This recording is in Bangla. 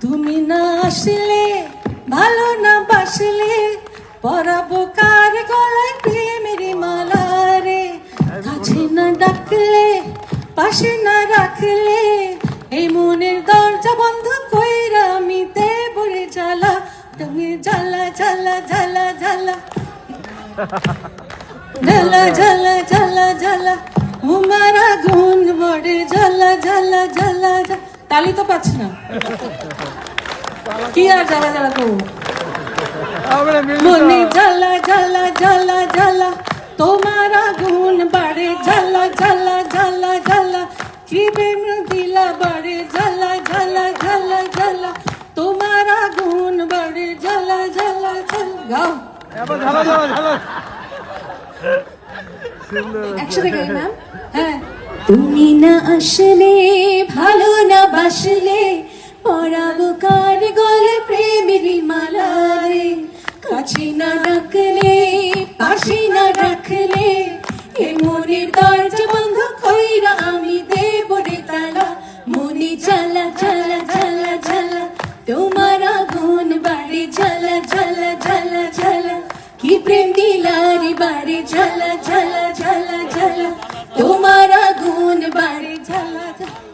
তুমি না আসলে ভালো না বাসলে পরাবো কার গলায় প্রেমের মালা রে। কাছে না ডাকলে পাশে না রাখলে এই মনের দরজা বন্ধ কইরা আমি দেব রে জ্বালা। তুমি জ্বালা জ্বালা জ্বালা জ্বালা জ্বালা জ্বালা জ্বালা জ্বালা তোমার আগুন বড়ে জ্বালা জ্বালা জ্বালা জ্বালা। তালি তো পাচ্ছি না, কি আর জ্বালা জ্বালা করবো। মনে জ্বালা জ্বালা জ্বালা জ্বালা তোমার আগুন বাড়ে জ্বালা জ্বালা জ্বালা জ্বালা কি প্রেম দিলা বাড়ে জ্বালা জ্বালা জ্বালা জ্বালা তোমার আগুন বাড়ে জ্বালা জ্বালা জ্বালা। গাও একসাথে গাই ম্যাম। হ্যাঁ, তুমি না আসলে ভালো না বাসলে পরাবো কার গলে প্রেমের মালা রে। কাছে না ডাকলে পাশে না রাখলে এ মনের দরজা বন্ধ কইরা আমি দেব রে তালা। মনে জ্বালা জ্বালা জ্বালা জ্বালা তোমার আগুন বাড়ে জ্বালা জ্বালা জ্বালা জ্বালা কি প্রেম দিলারি বাড়ে জ্বালা জ্বালা জ্বালা জ্বালা তোমার আগুন বাড়ে জ্বালা জ্বালা।